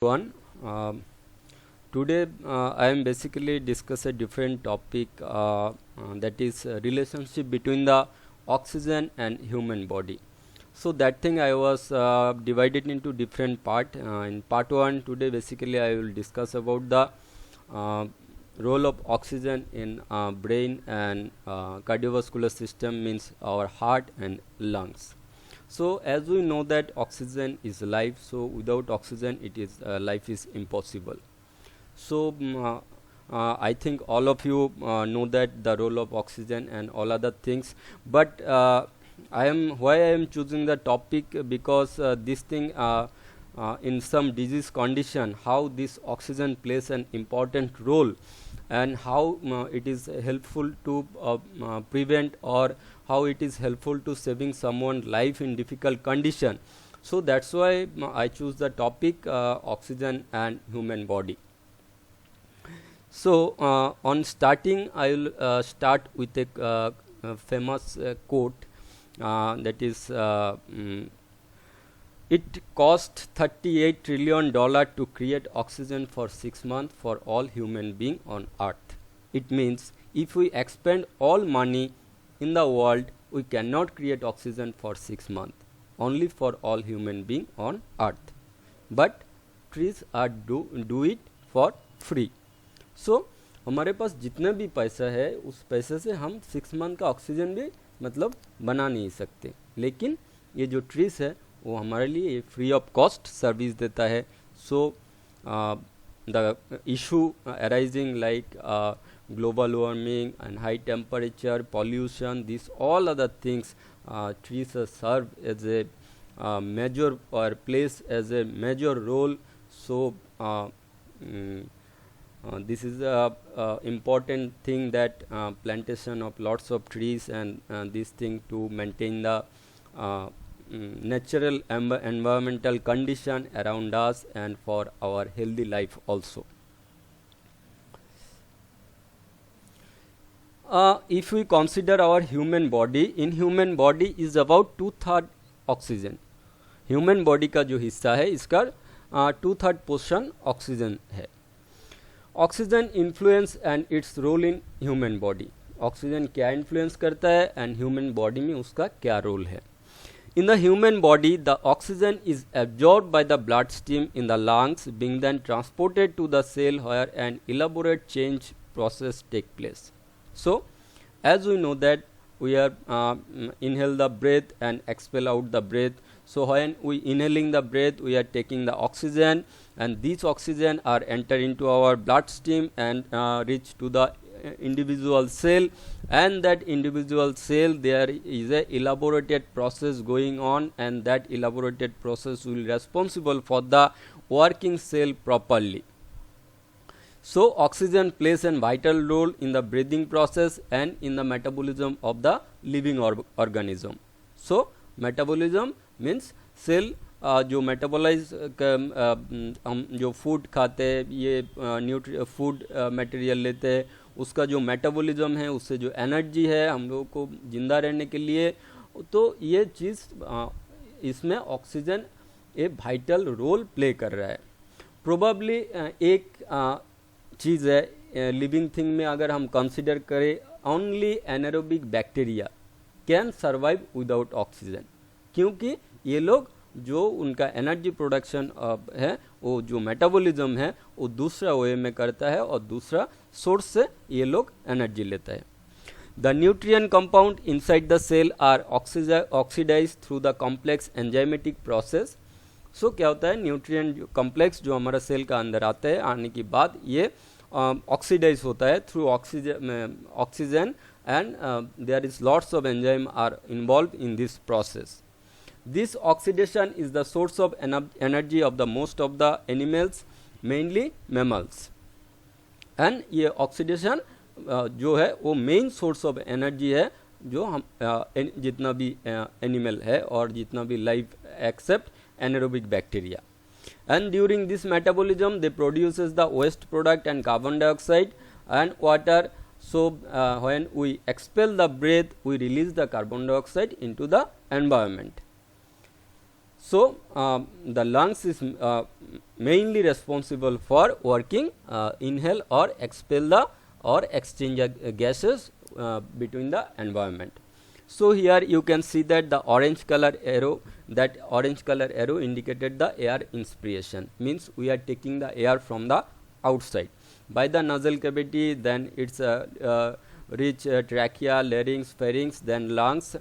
One. Today I am basically discuss a different topic that is relationship between the oxygen and human body. So that thing I was divided into different part. In part one today basically I will discuss about the uh, role of oxygen in brain and cardiovascular system, means our heart and lungs. So as we know that oxygen is life, so without oxygen it is life is impossible. So I think all of you know that the role of oxygen and all other things, but I am choosing the topic because this thing in some disease condition, how this oxygen plays an important role, and how it is helpful to prevent, or how it is helpful to saving someone life in difficult condition. So that's why I choose the topic oxygen and human body. So on starting I will start with a famous quote that is it cost $38 trillion to create oxygen for 6 months for all human beings on earth. It means if we expend all money in the world, we cannot create oxygen for 6 months, only for all human beings on earth. But trees are do it for free. सो हमारे पास जितना भी पैसा है उस पैसे से हम 6 month का ऑक्सीजन भी मतलब बना नहीं सकते, लेकिन ये जो ट्रीज है वो हमारे लिए फ्री ऑफ कॉस्ट सर्विस देता है. So the issue arising like global warming and high temperature, pollution, these all other things, trees serve as a major or plays as a major role. So this is a important thing, that plantation of lots of trees and this thing to maintain the natural environmental condition around us and for our healthy life also. If we consider our human body, in human body is about 2/3 oxygen. Human body का जो हिस्सा है इसका 2/3 portion oxygen है. Oxygen influence and its role in human body. Oxygen क्या influence करता है and human body में उसका क्या रोल है. In the human body, the oxygen is absorbed by the blood stream in the lungs, being then transported to the cell where an elaborate change process take place. So, as we know that we are inhale the breath and expel out the breath. So when we inhaling the breath, we are taking the oxygen, and these oxygen are enter into our bloodstream and reach to the individual cell, and that individual cell there is a elaborated process going on, and that elaborated process will responsible for the working cell properly. So oxygen plays a vital role in the breathing process and in the metabolism of the living organism. So metabolism means cell जो metabolise हम जो food खाते हैं, ये food material लेते हैं, उसका जो मेटाबॉलिज्म है, उससे जो एनर्जी है हम लोगों को जिंदा रहने के लिए, तो ये चीज़ इसमें ऑक्सीजन एक वाइटल रोल प्ले कर रहा है. प्रोबेबली एक चीज़ है लिविंग थिंग में, अगर हम कंसिडर करें, only anaerobic bacteria can survive without oxygen, क्योंकि ये लोग जो उनका एनर्जी प्रोडक्शन है, वो जो मेटाबॉलिज्म है वो दूसरा वे में करता है और दूसरा सोर्स से ये लोग एनर्जी लेता है. The nutrient compound inside the cell are oxidise through the complex enzymatic process. So क्या होता है, न्यूट्रिएंट कॉम्प्लेक्स जो हमारा सेल का अंदर आता है, आने के बाद ये ऑक्सीडाइज होता है through oxygen, and there is lots of enzyme are involve in this process. This oxidation is the source of energy of the most of the animals, mainly mammals. And ये ऑक्सीडेशन जो है वो main source of energy है जो हम जितना भी animal है और जितना भी life except anaerobic bacteria. And during this metabolism they produces the waste product and carbon dioxide and water. So when we expel the breath, we release the carbon dioxide into the environment. So the lungs is mainly responsible for working inhale or expel the or exchange gases between the environment. So here you can see that the orange color arrow, that orange color arrow indicated the air inspiration, means we are taking the air from the outside by the nasal cavity, then it's reach trachea, larynx, pharynx, then lungs,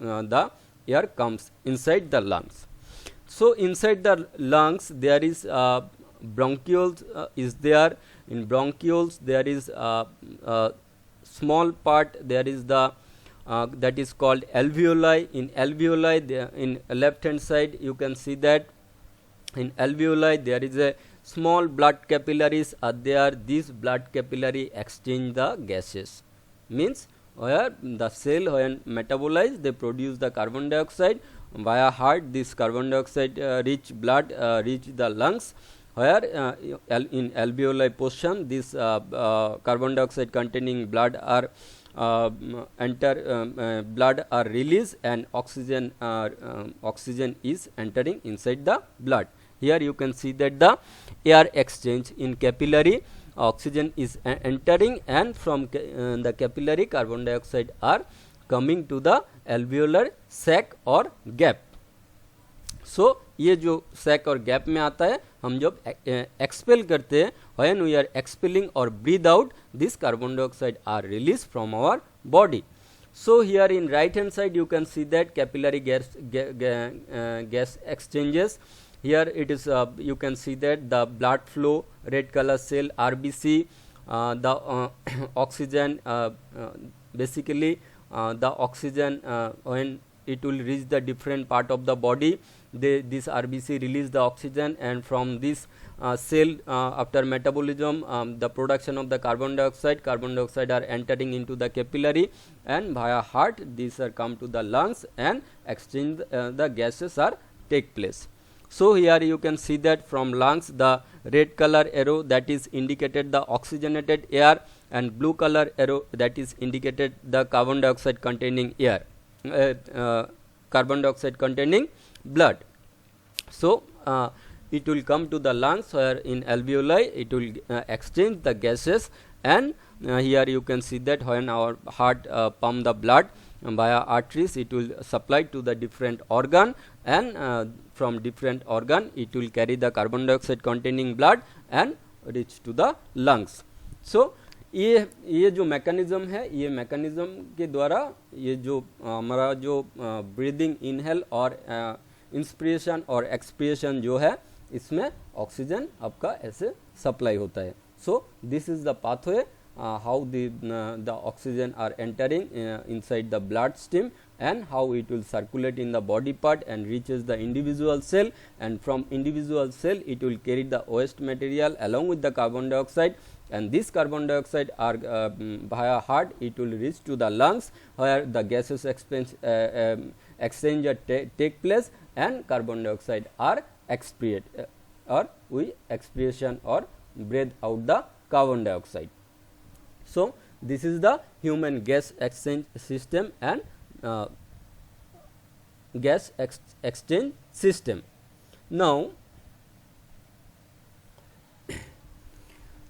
the air comes inside the lungs. So inside the lungs there is bronchioles is there. In bronchioles there is small part, there is the that is called alveoli. In alveoli, in left hand side you can see that in alveoli there is a small blood capillaries are there. These blood capillary exchange the gases, means where the cell when metabolize they produce the carbon dioxide. Via heart this carbon dioxide rich blood reach the lungs, where in alveoli portion this carbon dioxide containing blood are blood are released and oxygen oxygen is entering inside the blood. Here you can see that the air exchange in capillary, oxygen is entering and from the capillary carbon dioxide are coming to the alveolar sac और gap. So ये जो sac और gap में आता है, हम जब expel करते हैं, when we are expelling or breathe out, this carbon dioxide are released from our body. So here in right hand side you can see that capillary gas exchanges. Here it is you can see that the blood flow, red color cell RBC, the oxygen basically the oxygen when it will reach the different part of the body, this RBC release the oxygen, and from this cell after metabolism the production of the carbon dioxide are entering into the capillary, and via heart these are come to the lungs and exchange the gases are take place. So here you can see that from lungs the red color arrow that is indicated the oxygenated air, and blue color arrow that is indicated the carbon dioxide containing air, carbon dioxide containing blood. So it will come to the lungs, where in alveoli it will exchange the gases, and here you can see that when our heart pump the blood via arteries, it will supply to the different organ, and from different organ it will carry the carbon dioxide containing blood and reach to the lungs. So ये जो mechanism है, ये mechanism के द्वारा ये जो हमारा जो ब्रीदिंग इनहेल और इंस्पिरेशन और एक्सपिरेशन जो है, इसमें ऑक्सीजन आपका ऐसे सप्लाई होता है. So this is the pathway how the oxygen are entering inside the blood stream, and how it will circulate in the body part and reaches the individual cell, and from individual cell it will carry the waste material along with the carbon dioxide, and this carbon dioxide are via heart it will reach to the lungs, where the gases exchange take place and carbon dioxide are expired or we expiration or breathe out the carbon dioxide. So this is the human gas exchange system and gas exchange system. Now,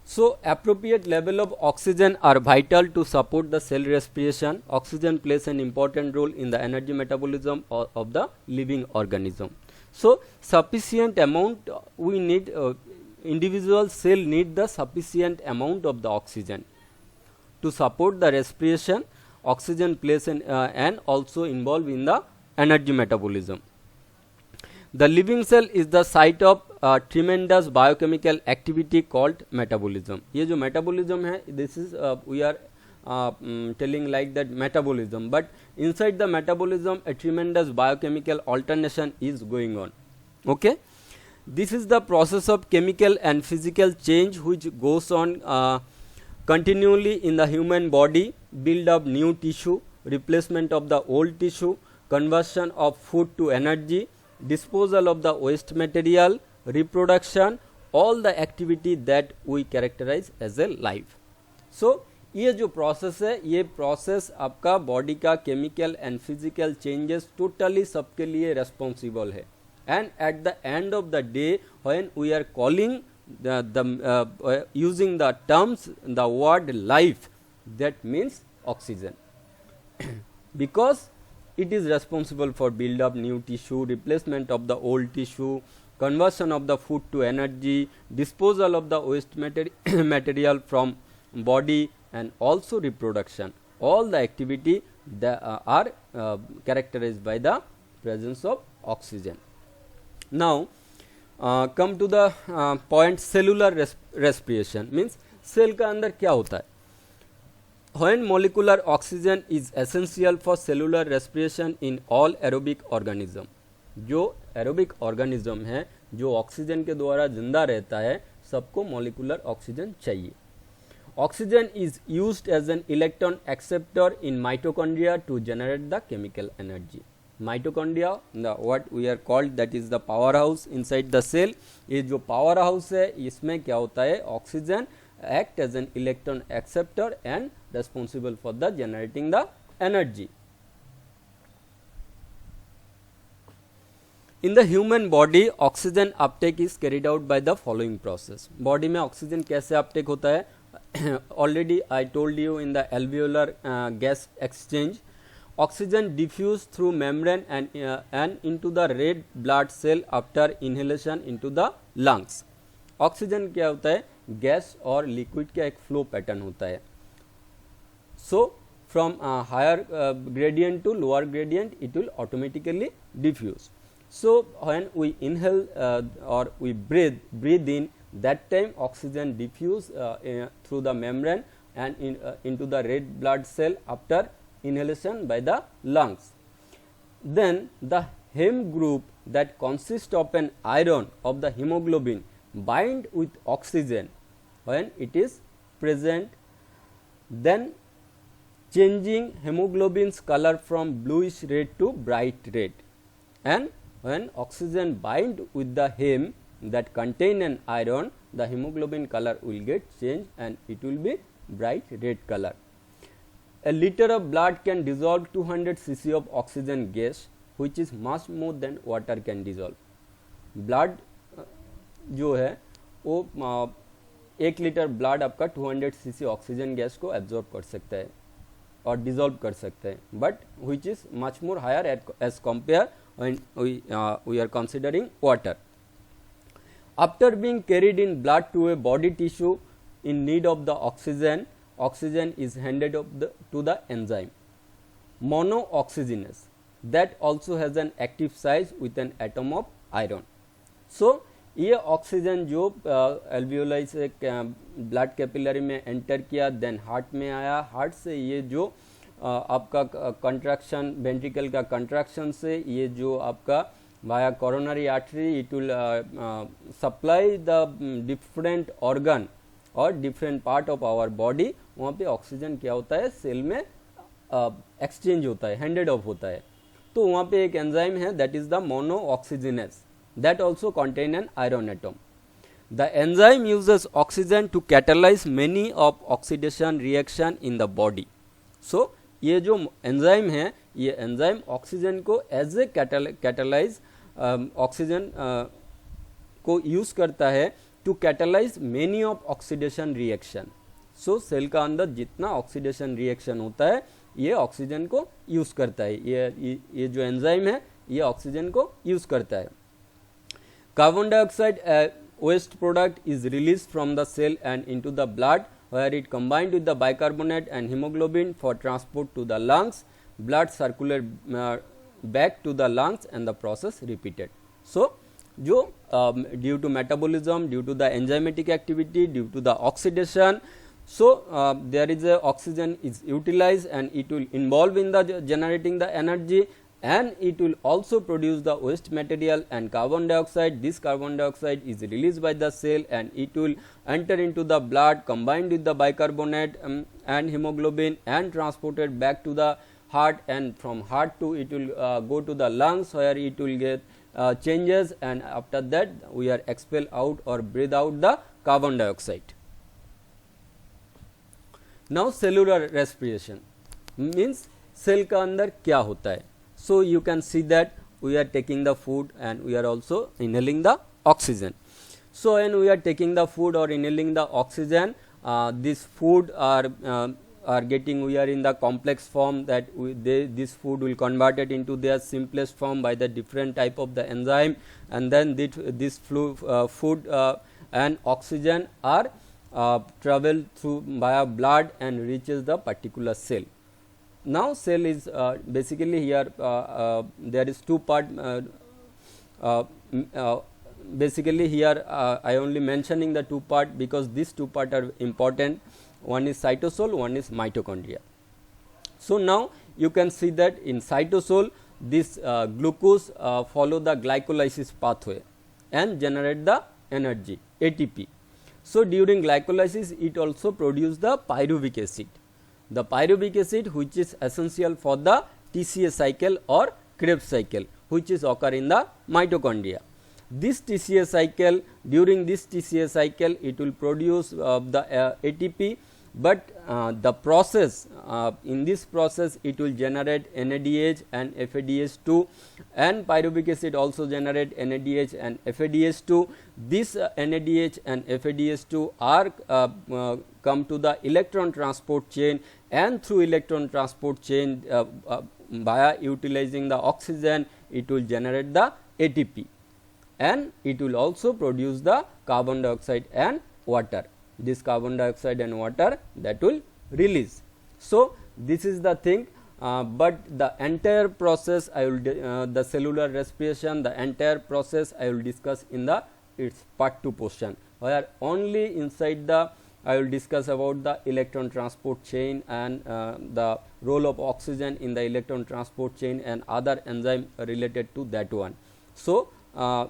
so appropriate level of oxygen are vital to support the cell respiration. Oxygen plays an important role in the energy metabolism of the living organism. So sufficient amount we need, individual cell need the sufficient amount of the oxygen to support the respiration. Oxygen plays an and also involved in the energy metabolism. The living cell is the site of tremendous biochemical activity called metabolism. ये जो metabolism है, this is we are telling like that metabolism, but inside the metabolism a tremendous biochemical alternation is going on. Okay, this is the process of chemical and physical change which goes on continually in the human body. Build up new tissue, replacement of the old tissue, conversion of food to energy, disposal of the waste material, reproduction, all the activity that we characterize as a life. So ये जो process है, ये process आपका body का chemical and physical changes totally सबके लिए responsible है. and at the end of the day when we are calling using the terms the word life, that means oxygen. Because it is responsible for build up new tissue, replacement of the old tissue, conversion of the food to energy, disposal of the waste material from body, and also reproduction. All the activity that are characterized by the presence of oxygen. Now come to the point cellular respiration, means cell का अंदर क्या होता है. When molecular oxygen is essential for cellular respiration in all aerobic organism, जो aerobic organism है जो oxygen के द्वारा जिंदा रहता है, सबको मॉलिकुलर ऑक्सीजन चाहिए. Oxygen is used as an electron acceptor in mitochondria to generate the chemical energy. Mitochondria what we are called that is the power house inside the cell. ये जो पावर हाउस है इसमें क्या होता है, oxygen act as an electron acceptor and responsible for the generating the energy. In the human body, oxygen uptake is carried out by the following process. Body में oxygen कैसे uptake होता है? Already I told you in the alveolar gas exchange, oxygen diffuse through membrane and into the red blood cell after inhalation into the lungs. Oxygen क्या होता है, gas और liquid का एक फ्लो पैटर्न होता है. So from higher gradient to lower gradient it will automatically diffuse. So when we inhale और we breathe in, that time oxygen diffuse through the membrane and into the red blood cell after inhalation by the lungs. Then the hem group that consists of an iron of the hemoglobin bind with oxygen when it is present, then changing hemoglobin's color from bluish red to bright red, and when oxygen bind with the hem that contain an iron, the hemoglobin color will get changed and it will be bright red color. A liter of blood can dissolve 200 cc of oxygen gas, which is much more than water can dissolve. Blood जो है वो 1 litre blood आपका 200 cc oxygen gas को absorb कर सकता है और dissolve कर सकता है, but which is much more higher as compare when we are considering water. After being carried in blood to a body tissue in need of the oxygen, oxygen is handed to the enzyme monooxygenase that also has an active site with an atom of iron. So ये oxygen जो alveoli से blood capillary में enter किया, then heart में आया, heart से ये जो आपका कंट्रैक्शन वेंट्रिकल का कंट्रैक्शन से ये जो आपका via coronary artery it will supply the different organ और different part of our body. वहाँ पे ऑक्सीजन क्या होता है, सेल में एक्सचेंज होता है, हैंडेड ऑफ होता है. तो वहाँ पे एक एंजाइम है that is the monooxygenase that also contain an iron atom. The enzyme uses oxygen to catalyze many of oxidation reaction in the body. So ये जो एंजाइम है ये एंजाइम ऑक्सीजन को एज ए कैटलाइज ऑक्सीजन को use करता है to catalyse many of oxidation reaction. So cell का अंदर जितना ऑक्सीडेशन रिएक्शन होता है ये ऑक्सीजन को यूज करता है. ये जो एंजाइम है ये ऑक्सीजन को यूज करता है. Carbon dioxide, a waste product, is released from the cell and into the blood, where it combined with the bicarbonate and hemoglobin for transport to the lungs. Blood circulate back to the lungs and the process repeated. So जो due to metabolism, due to the enzymatic activity, due to the oxidation, so there is a oxygen is utilized and it will involve in the generating the energy, and it will also produce the waste material and carbon dioxide. This carbon dioxide is released by the cell and it will enter into the blood combined with the bicarbonate and hemoglobin and transported back to the heart, and from heart to it will go to the lungs where it will get changes, and after that we are expel out or breathe out the carbon dioxide. Now cellular respiration means cell का अंदर क्या होता है. So you can see that we are taking the food and we are also inhaling the oxygen. So when we are taking the food or inhaling the oxygen, this food are getting, we are in the complex form, that this food will convert it into their simplest form by the different type of the enzyme, and then this food and oxygen are travel through via blood and reaches the particular cell. Now cell is basically here there is two part, basically here I only mentioning the two part because these two part are important. One is cytosol, one is mitochondria. So now you can see that in cytosol this glucose follow the glycolysis pathway and generate the energy ATP. So during glycolysis it also produce the pyruvic acid. The pyruvic acid which is essential for the TCA cycle or Krebs cycle, which is occur in the mitochondria. This TCA cycle, during this TCA cycle it will produce the ATP, but the process in this process it will generate NADH and FADH2, and pyruvic acid also generate NADH and FADH2. This NADH and FADH2 are come to the electron transport chain, and through electron transport chain via utilizing the oxygen it will generate the ATP, and it will also produce the carbon dioxide and water. This carbon dioxide and water that will release. So this is the thing, but the entire process I will the cellular respiration, the entire process I will discuss in the its part 2 portion, where only inside the I will discuss about the electron transport chain and the role of oxygen in the electron transport chain and other enzyme related to that one. So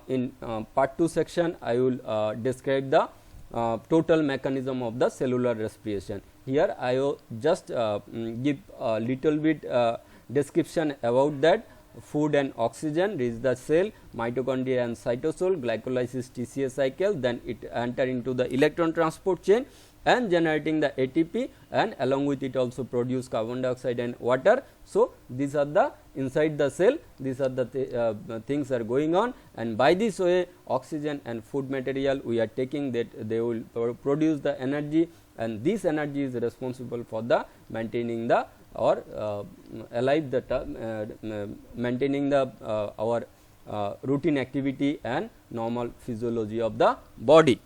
in part 2 section I will describe the total mechanism of the cellular respiration. Here I will just give a little bit description about that. Food and oxygen reach the cell, mitochondria and cytosol, glycolysis TCA cycle, then it enter into the electron transport chain and generating the ATP, and along with it also produce carbon dioxide and water. So these are the inside the cell, these are the things are going on, and by this way oxygen and food material we are taking, that they will produce the energy, and this energy is responsible for the maintaining the or alive the maintaining the our routine activity and normal physiology of the body.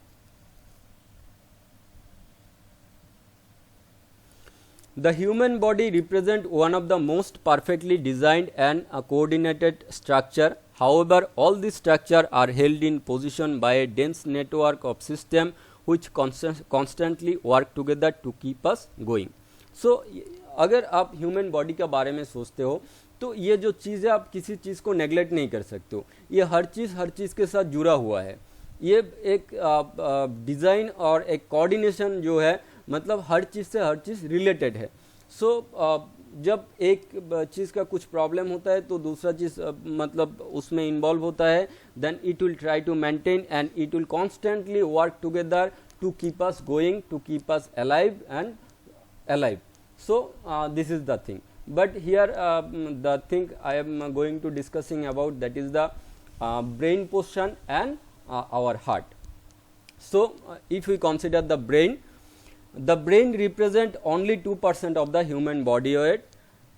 The human body represent one of the most perfectly designed and coordinated structure. However, all these structure are held in position by a dense network of system which constantly work together to keep us going. So अगर आप human body के बारे में सोचते हो तो ये जो चीज़ है आप किसी चीज़ को नेग्लेक्ट नहीं कर सकते हो, ये हर चीज़ के साथ जुड़ा हुआ है। ये एक डिज़ाइन और एक कोऑर्डिनेशन जो है, मतलब हर चीज़ से हर चीज़ रिलेटेड है। सो जब एक चीज़ का कुछ प्रॉब्लम होता है तो दूसरा चीज़ मतलब उसमें इन्वॉल्व होता है, then it will try to maintain and it will constantly work together to keep us going, to keep us alive and alive. So this is the thing, but here the thing I am going to discussing about, that is the brain portion and our heart. So if we consider the brain represent only 2% of the human body weight.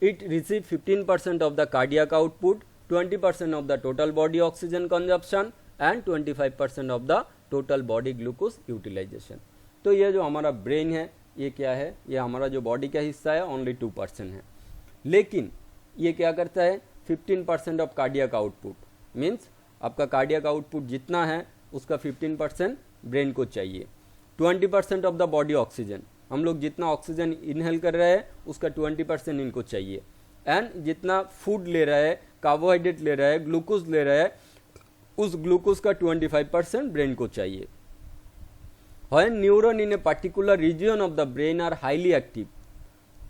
It receive 15% of the cardiac output, 20% of the total body oxygen consumption and 25% of the total body glucose utilization. तो ये जो हमारा brain है ये क्या है, ये हमारा जो बॉडी का हिस्सा है ओनली 2% है, लेकिन ये क्या करता है 15% ऑफ कार्डियक आउटपुट, मीन्स आपका कार्डियक आउटपुट जितना है उसका 15% ब्रेन को चाहिए. 20% ऑफ द बॉडी ऑक्सीजन, हम लोग जितना ऑक्सीजन इनहेल कर रहे हैं उसका 20% इनको चाहिए, एंड जितना फूड ले रहा है, कार्बोहाइड्रेट ले रहा है, ग्लूकोज ले रहा है, उस ग्लूकोज का 25% ब्रेन को चाहिए. When neuron in a particular region of the brain are highly active,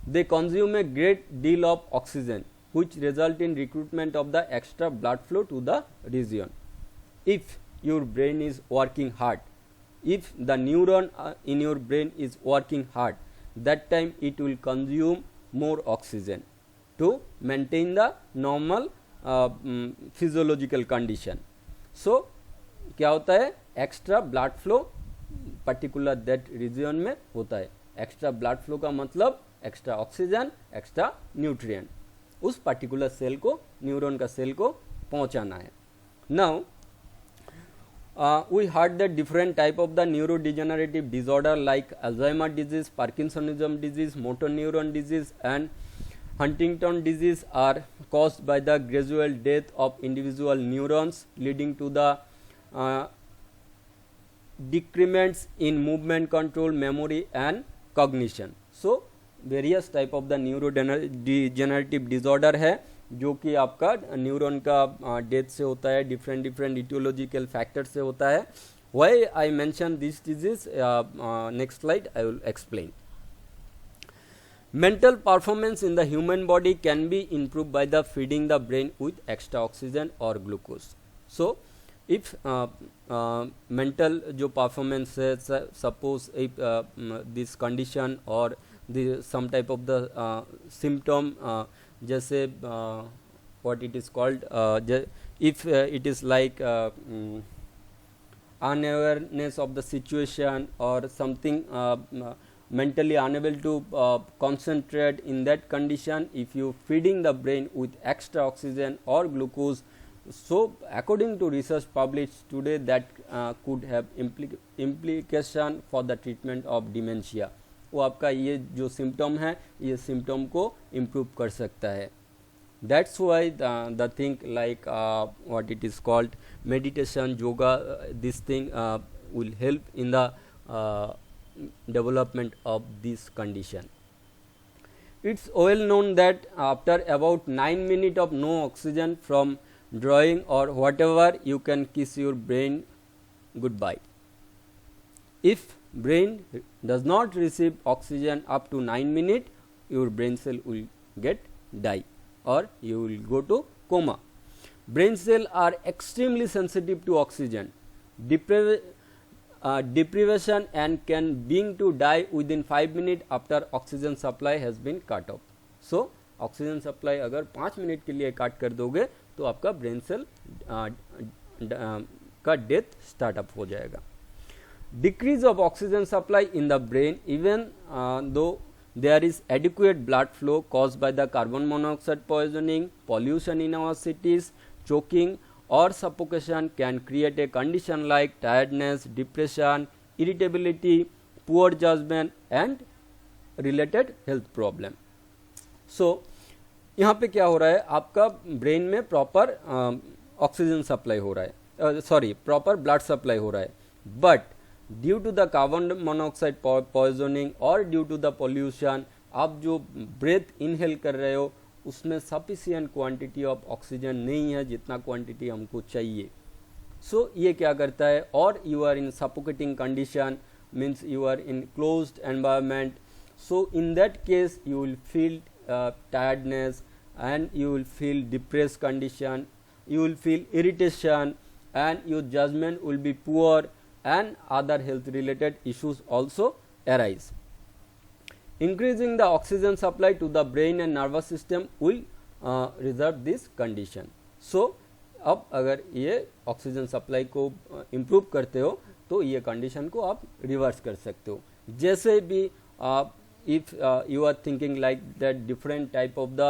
they consume a great deal of oxygen, which result in recruitment of the extra blood flow to the region. If your brain is working hard, if the neuron in your brain is working hard, that time it will consume more oxygen to maintain the normal physiological condition. So क्या होता है, extra blood flow particular that region में होता है. Extra blood flow का मतलब extra oxygen, extra nutrient उस particular cell को, न्यूरॉन का सेल को पहुंचाना है. Now we heard that different type of the neurodegenerative disorder like Alzheimer disease, Parkinsonism disease, motor neuron disease and Huntington disease are caused by the gradual death of individual neurons leading to the decrements in movement control, memory and cognition. So various type of the neurodegenerative disorder है जो कि आपका neuron का death से होता है, different different aetiological factor से होता है. Why I mention this disease, next slide I will explain. Mental performance in the human body can be improve by the feeding the brain with extra oxygen और glucose. So if mental जो performance है, suppose if this condition और some type of the symptom जैसे what it is called, if it is like unawareness of the situation or something, mentally unable to concentrate in that condition, if you feeding the brain with extra oxygen or glucose, so according to research published today that could have implication for the treatment of dementia. वो आपका ये जो symptom है, ये symptom को improve कर सकता है. That's why the thing like what it is called meditation, yoga, this thing will help in the development of this condition. It's well known that after about 9 minutes of no oxygen from drawing or whatever, you can kiss your brain goodbye. If brain does not receive oxygen up to 9 minutes, your brain cell will get die or you will go to coma. Brain cells are extremely sensitive to oxygen deprivation and can begin to die within 5 minutes after oxygen supply has been cut off. So oxygen supply अगर 5 minute के लिए काट कर दोगे तो आपका brain cell का death startup हो जाएगा. Decrease of oxygen supply in the brain, even though there is adequate blood flow caused by the carbon monoxide poisoning, pollution in our cities, choking or suffocation can create a condition like tiredness, depression, irritability, poor judgment and related health problem. So यहाँ पे क्या हो रहा है, आपका brain में proper oxygen supply हो रहा है, सॉरी प्रॉपर ब्लड सप्लाई हो रहा है, but due to the carbon monoxide poisoning और ड्यू टू द पोल्यूशन, आप जो ब्रेथ इनहेल कर रहे हो उसमें सफिशिएंट क्वांटिटी ऑफ ऑक्सीजन नहीं है जितना क्वांटिटी हमको चाहिए. सो ये क्या करता है, और you are in suffocating condition, means you are in closed environment. So in that case you will feel tiredness and you will feel depressed condition, you will feel irritation and your judgment will be poor and other health related issues also arise. Increasing the oxygen supply to the brain and nervous system will resolve this condition. So अब अगर ये oxygen supply को improve करते हो तो ये condition को आप रिवर्स कर सकते हो. जैसे भी आप if you are thinking like that different type of the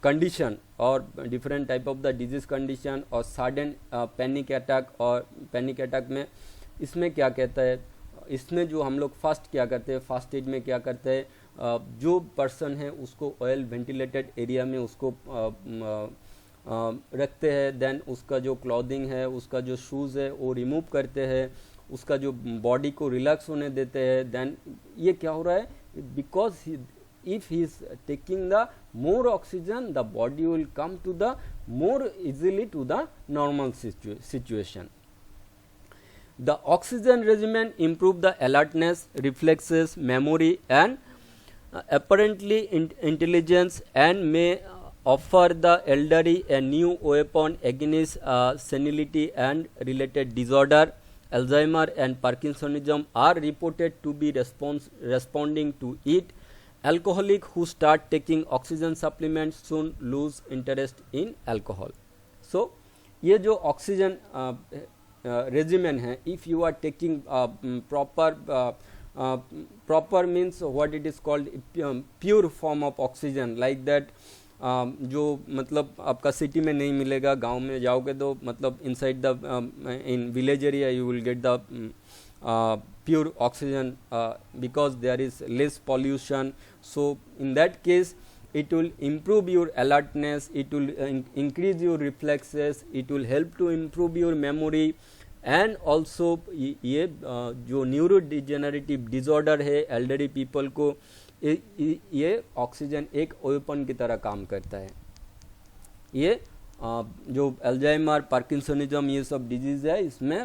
condition or different type of the disease condition or sudden panic attack, और panic attack में इसमें क्या कहता है, इसमें जो हम लोग फर्स्ट क्या करते हैं, फर्स्ट एड में क्या करते हैं, जो पर्सन है उसको ऑयल वेंटिलेटेड एरिया में उसको रखते हैं, देन उसका जो क्लॉथिंग है, उसका जो शूज़ है वो रिमूव करते हैं, उसका जो बॉडी को रिलैक्स होने देते हैं. देन ये क्या हो रहा है, because if he is taking the more oxygen the body will come to the more easily to the normal situation. The oxygen regimen improve the alertness, reflexes, memory and apparently intelligence and may offer the elderly a new weapon against senility and related disorder. Alzheimer and Parkinsonism are reported to be responding to it. alcoholic who start taking oxygen supplements soon lose interest in alcohol. So ये जो oxygen regimen है, if you are taking proper means what it is called pure form of oxygen like that, जो मतलब आपका city में नहीं मिलेगा, गांव में जाओगे तो मतलब inside the in village area you will get the pure oxygen because there is less pollution. So in that case it will improve your alertness, it will increase your reflexes, it will help to improve your memory and also ये जो neuro degenerative disorder है elderly people को, ये oxygen एक weapon की तरह काम करता है. ये जो अल्जाइमर, पार्किंसोनिज्म, ये सब डिजीज है, इसमें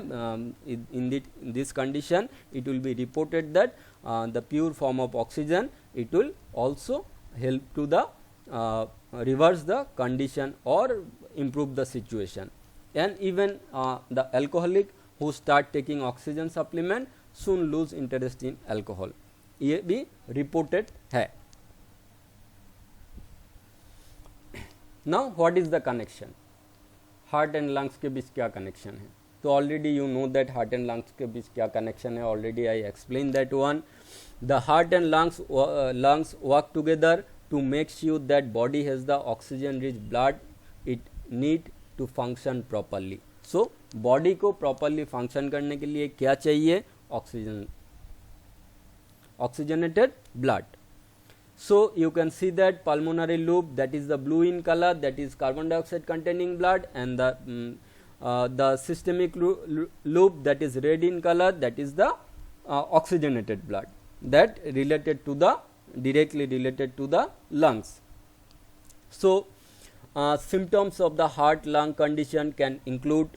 in this condition it will be reported that the pure form of oxygen it will also help to the reverse the condition और improve the situation. And even the alcoholic who start taking oxygen supplement soon lose interest in alcohol, ये भी reported है. Now what is the connection, heart and lungs के बीच क्या connection है? तो already you know that heart and lungs के बीच क्या कनेक्शन है, already I explain that one. The heart and lungs work together to make sure that body has the oxygen rich blood it need to function properly. So body को properly function करने के लिए क्या चाहिए? Oxygen, oxygenated blood. So you can see that pulmonary loop, that is the blue in color, that is carbon dioxide containing blood, and the systemic loop, that is red in color, that is the oxygenated blood, that related to the directly related to the lungs. So symptoms of the heart lung condition can include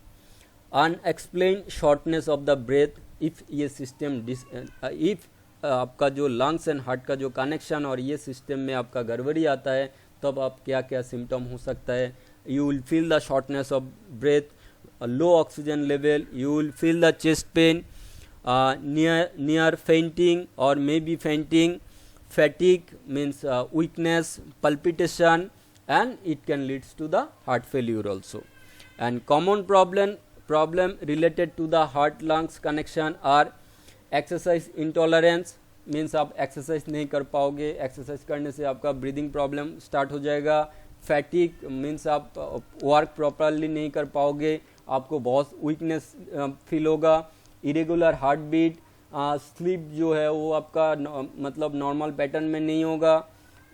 unexplained shortness of the breath. if ये system if आपका जो lungs and heart का जो connection और ये system में आपका गड़बड़ी आता है, तब आप क्या क्या सिम्टम हो सकता है? You will feel the shortness of breath, low oxygen level, you will feel the chest pain, near fainting और may be fainting, fatigue means weakness, palpitation, and it can leads to the heart failure also. And common problem related to the heart lungs connection are exercise intolerance, means आप exercise नहीं कर पाओगे, exercise करने से आपका breathing problem start हो जाएगा. फैटिक means आप वर्क प्रॉपरली नहीं कर पाओगे, आपको बहुत वीकनेस फील होगा. इरेगुलर हार्ट बीट, स्लीप जो है वो आपका मतलब नॉर्मल पैटर्न में नहीं होगा.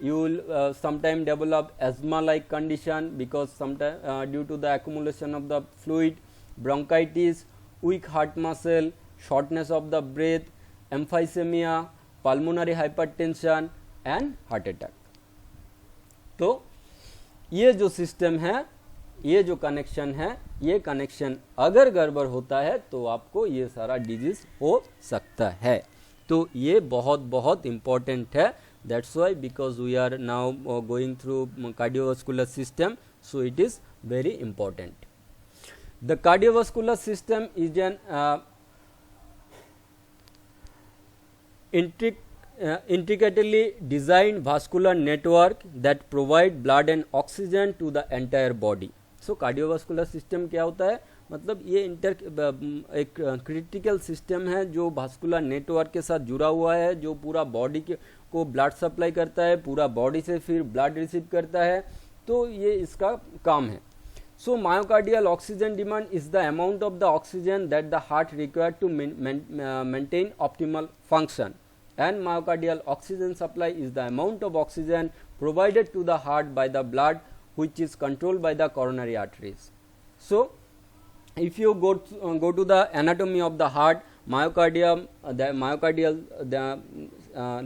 You will sometime develop asthma like condition because sometime due to the accumulation of the fluid, bronchitis, weak heart muscle, shortness of the breath, emphysema, pulmonary hypertension and heart attack. तो ये जो system है, ये जो connection है, ये connection अगर गड़बड़ होता है तो आपको ये सारा डिजीज हो सकता है. तो ये बहुत बहुत इम्पोर्टेंट है. That's why because we are now going through cardiovascular system, so it is very important. The cardiovascular system is an intricately designed vascular network that provide blood and oxygen to the entire body. So cardiovascular system क्या होता है? मतलब ये एक critical system है जो vascular network के साथ जुड़ा हुआ है, जो पूरा बॉडी को ब्लड सप्लाई करता है, पूरा बॉडी से फिर ब्लड रिसीव करता है. तो ये इसका काम है. So myocardial oxygen demand is the amount of the oxygen that the heart required to maintain optimal function, and myocardial oxygen supply is the amount of oxygen provided to the heart by the blood which is controlled by the coronary arteries. So if you go to the anatomy of the heart, myocardium, the myocardial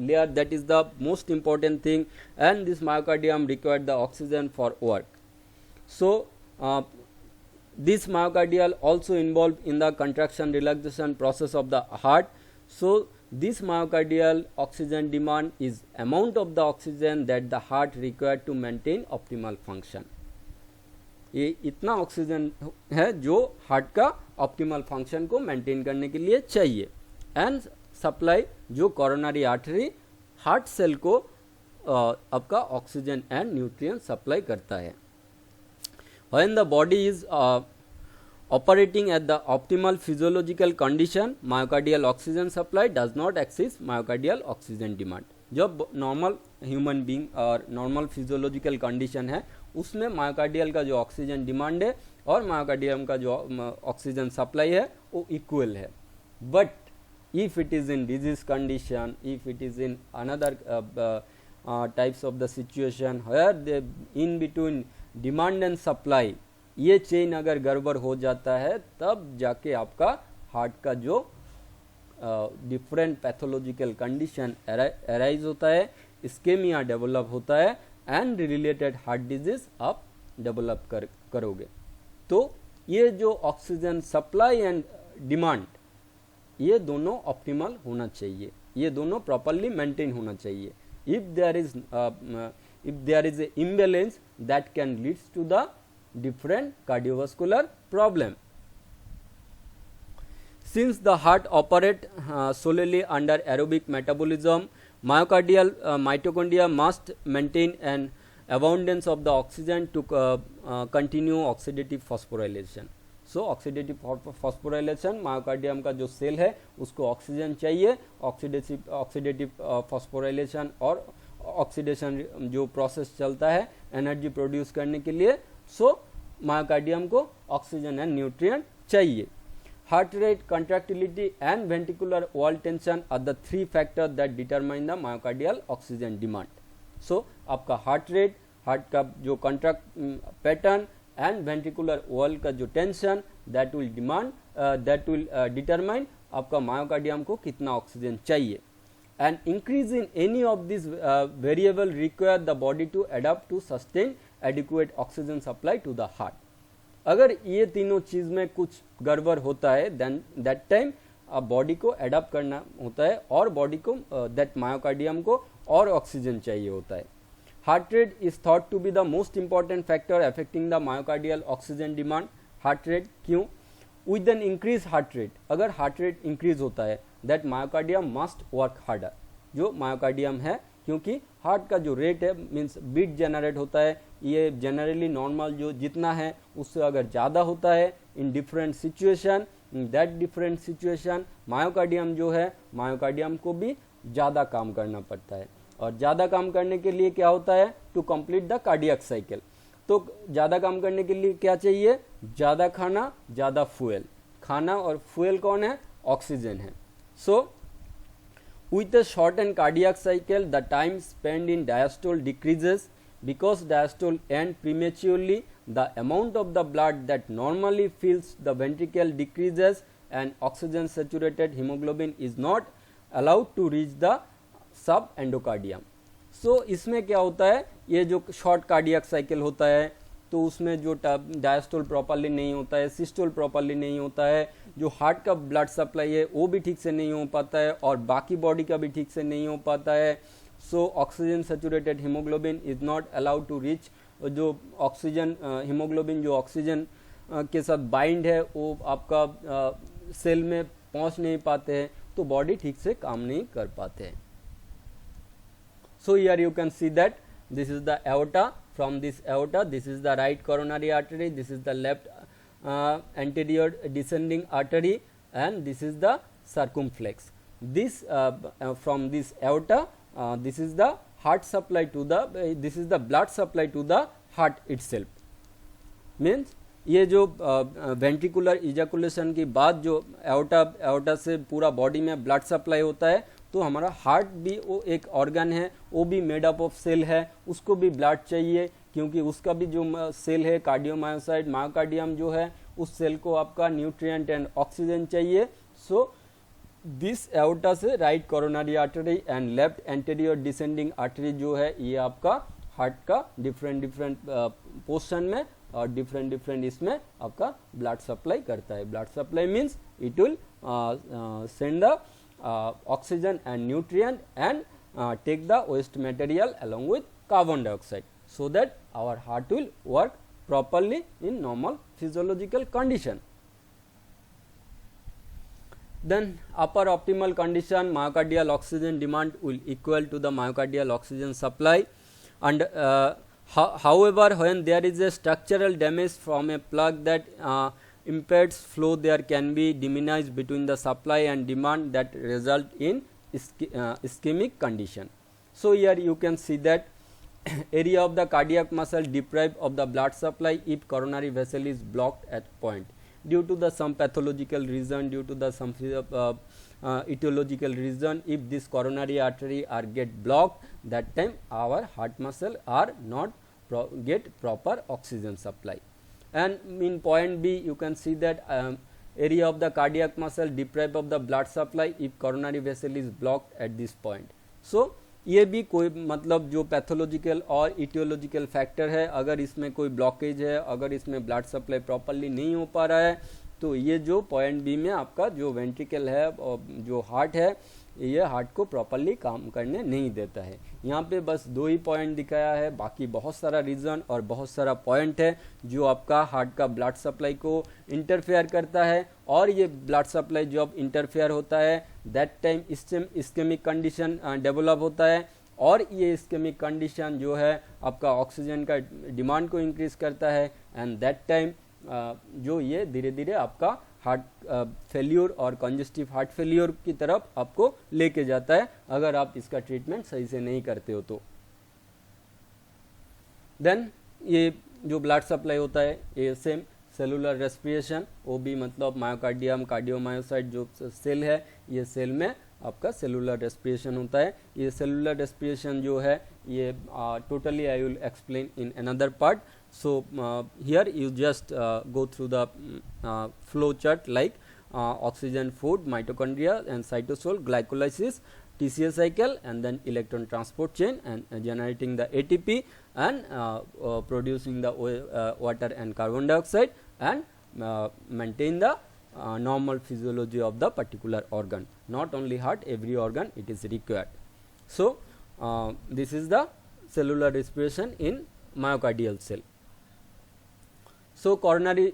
layer, that is the most important thing, and this myocardium required the oxygen for work. So this myocardial also involved in the contraction relaxation process of the heart. So this myocardial oxygen demand is amount of the oxygen that the heart required to maintain optimal function. ये इतना oxygen है जो heart का optimal function को maintain करने के लिए चाहिए. एंड सप्लाई जो कोरोनरी आर्टरी हार्ट सेल को आपका ऑक्सीजन एंड न्यूट्रिएंट सप्लाई करता है. When the body is operating at the optimal physiological condition, myocardial oxygen supply does not exceed myocardial oxygen demand. जब नॉर्मल ह्यूमन बीइंग और normal physiological condition है उसमें myocardial का जो ऑक्सीजन डिमांड है और मायोकार्डियम का जो ऑक्सीजन सप्लाई है वो इक्वल है. But if it is in disease condition, if it is in another types of the situation where the in between demand and supply ये चेन अगर गड़बड़ हो जाता है तब जाके आपका हार्ट का जो डिफरेंट पैथोलॉजिकल कंडीशन अराइज होता है, इस्केमिया डेवलप होता है एंड रिलेटेड हार्ट डिजीज आप डेवलप करोगे. तो ये जो ऑक्सीजन सप्लाई एंड डिमांड ये दोनों ऑप्टिमल होना चाहिए, ये दोनों प्रॉपरली मेंटेन होना चाहिए. If there is a imbalance that can leads to the different cardiovascular problem. Since the heart operate solely under aerobic metabolism, mitochondria must maintain an abundance of the oxygen to continue oxidative phosphorylation. So oxidative phosphorylation myocardium का जो cell है उसको oxygen चाहिए. Oxidative phosphorylation और oxidation जो process चलता है energy produce करने के लिए, सो मायोकार्डियम को ऑक्सीजन एंड न्यूट्रिएंट चाहिए. Heart rate, contractility and ventricular wall tension are the three factor that determine the myocardial oxygen demand. So आपका हार्ट रेट, हार्ट का जो contract pattern and ventricular wall का जो टेंशन दैट विल डिटरमाइन आपका myocardium को कितना oxygen चाहिए. And increase in any of this variable require the body to adopt to sustain adequate oxygen supply to the heart. अगर ये तीनों चीज में कुछ गड़बड़ होता है देन दैट टाइम बॉडी को अडॉप्ट करना होता है और बॉडी को दैट मायोकार्डियम को और ऑक्सीजन चाहिए होता है. Heart rate is thought to be the most important factor affecting the myocardial oxygen demand. Heart rate क्यों? With an increase heart rate, अगर हार्ट रेट इंक्रीज होता है that myocardium must work harder. जो myocardium है क्योंकि heart का जो rate है मीन्स बीट जनरेट होता है, ये जनरली नॉर्मल जो जितना है उससे अगर ज़्यादा होता है in different situation, in that different situation myocardium जो है मायोकार्डियम को भी ज़्यादा काम करना पड़ता है. और ज़्यादा काम करने के लिए क्या होता है? To complete the cardiac cycle. तो ज़्यादा काम करने के लिए क्या चाहिए? ज़्यादा खाना, ज़्यादा फ्यूल. खाना और फ्यूल कौन है? ऑक्सीजन है. सो with a shortened cardiac cycle, the time spent in diastole decreases. Because diastole end prematurely, the amount of the blood that normally fills the ventricle decreases and oxygen saturated hemoglobin is not allowed to reach the subendocardium. So इसमें क्या होता है? ये जो short cardiac cycle होता है तो उसमें जो डायस्टोल प्रॉपरली नहीं होता है, सिस्टोल प्रॉपरली नहीं होता है, जो हार्ट का ब्लड सप्लाई है वो भी ठीक से नहीं हो पाता है और बाकी बॉडी का भी ठीक से नहीं हो पाता है. So oxygen saturated haemoglobin is not allowed to reach. जो ऑक्सीजन हीमोग्लोबिन जो ऑक्सीजन के साथ बाइंड है वो आपका सेल में पहुंच नहीं पाते हैं तो बॉडी ठीक से काम नहीं कर पाते हैं. So here you can see that this is the aorta. From this aorta, this is the right coronary artery, this is the left anterior descending artery and this is the circumflex. This from this aorta, this is the heart supply to the this is the blood supply to the heart itself. Means ये जो ventricular ejaculation के बाद जो aorta से पूरा body में blood supply होता है तो हमारा हार्ट भी वो एक ऑर्गन है, वो भी मेड अप ऑफ सेल है, उसको भी ब्लड चाहिए क्योंकि उसका भी जो सेल है कार्डियोमायोसाइट मायोकार्डियम जो है उस सेल को आपका न्यूट्रिएंट एंड ऑक्सीजन चाहिए. सो दिस एओर्टा से right coronary artery and left anterior descending artery जो है ये आपका हार्ट का डिफरेंट पोर्शन में और डिफरेंट इसमें आपका ब्लड सप्लाई करता है. Blood supply means it will send the oxygen and nutrient and take the waste material along with carbon dioxide so that our heart will work properly in normal physiological condition. Then upper optimal condition, myocardial oxygen demand will equal to the myocardial oxygen supply, and however when there is a structural damage from a plug that impedes flow, there can be diminished between the supply and demand that result in ischemic condition. So here you can see that area of the cardiac muscle deprived of the blood supply if coronary vessel is blocked at point due to the some pathological reason, due to the some etiological reason. If this coronary artery are get blocked, that time our heart muscle are not get proper oxygen supply. And in point B you can see that area of the cardiac muscle deprived of the blood supply if coronary vessel is blocked at this point. So ये भी कोई मतलब जो pathological और aetiological factor है, अगर इसमें कोई ब्लॉकेज है, अगर इसमें ब्लड सप्लाई प्रॉपरली नहीं हो पा रहा है, तो ये जो पॉइंट बी में आपका जो वेंट्रिकल है और जो हार्ट है, ये हार्ट को प्रॉपरली काम करने नहीं देता है. यहाँ पे बस 2 ही पॉइंट दिखाया है, बाकी बहुत सारा रीज़न और बहुत सारा पॉइंट है जो आपका हार्ट का ब्लड सप्लाई को इंटरफेयर करता है. और ये ब्लड सप्लाई जब इंटरफेयर होता है that time ischaemic condition develop होता है, और ये इस्केमिक कंडीशन जो है आपका ऑक्सीजन का डिमांड को इंक्रीज करता है, एंड दैट टाइम जो ये धीरे धीरे आपका हार्ट फेल्यूर और कंजेस्टिव हार्ट फेल्यूर की तरफ आपको लेके जाता है अगर आप इसका ट्रीटमेंट सही से नहीं करते हो तो. देन ये जो ब्लड सप्लाई होता है ये सेम सेलुलर रेस्पिरेशन, वो भी मतलब मायोकार्डियम कार्डियोमायोसाइट जो सेल है, ये सेल में आपका सेलुलर रेस्पिरेशन होता है. ये सेलुलर रेस्पिरेशन जो है ये totally I will explain in another part. So here you just go through the flow chart like oxygen, food, mitochondria and cytosol, glycolysis, TCA cycle, and then electron transport chain, and generating the ATP and producing the water and carbon dioxide, and maintain the normal physiology of the particular organ. Not only heart, every organ it is required. So this is the cellular respiration in myocardial cell. So coronary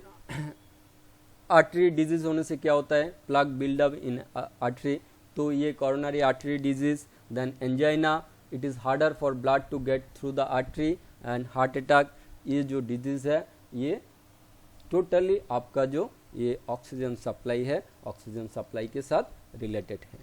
artery disease होने से क्या होता है, plug buildup इन artery, तो ये coronary artery disease. Then angina, it is harder for blood to get through the artery, and heart attack. ये जो disease है ये टोटली आपका जो ये ऑक्सीजन सप्लाई है, ऑक्सीजन सप्लाई के साथ रिलेटेड है.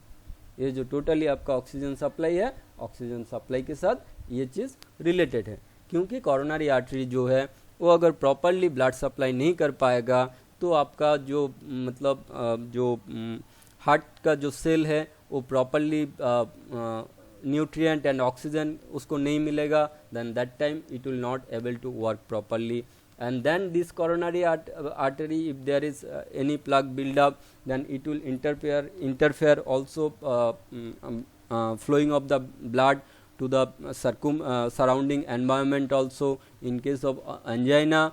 ये जो टोटली आपका ऑक्सीजन सप्लाई है, ऑक्सीजन सप्लाई के साथ ये चीज़ रिलेटेड है, क्योंकि कॉरोनरी आर्टरी जो है वो अगर प्रॉपरली ब्लड सप्लाई नहीं कर पाएगा तो आपका जो मतलब जो हार्ट का जो सेल है वो प्रॉपरली न्यूट्रिएंट एंड ऑक्सीजन उसको नहीं मिलेगा. Then that time it will not able to work properly, and then this coronary artery if there is any plug build up, then it will interfere also flowing of the blood to the surrounding environment also. In case of angina,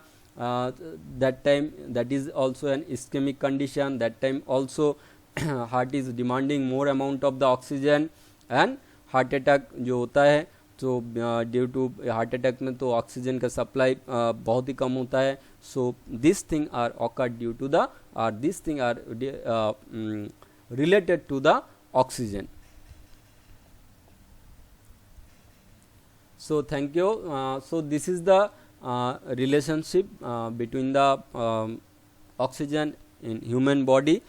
that time that is also an ischemic condition, that time also heart is demanding more amount of the oxygen, and heart attack जो होता है तो due to heart attack में तो oxygen का supply बहुत ही कम होता है. So this thing are occur due to the are this thing are related to the oxygen. So thank you. So this is the relationship between the oxygen in human body.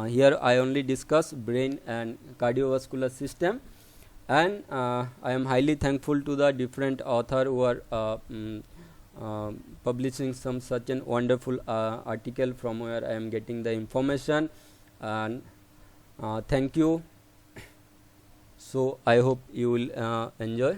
Here I only discuss brain and cardiovascular system, and I am highly thankful to the different author who are publishing some such an wonderful article from where I am getting the information, and thank you. So I hope you will enjoy.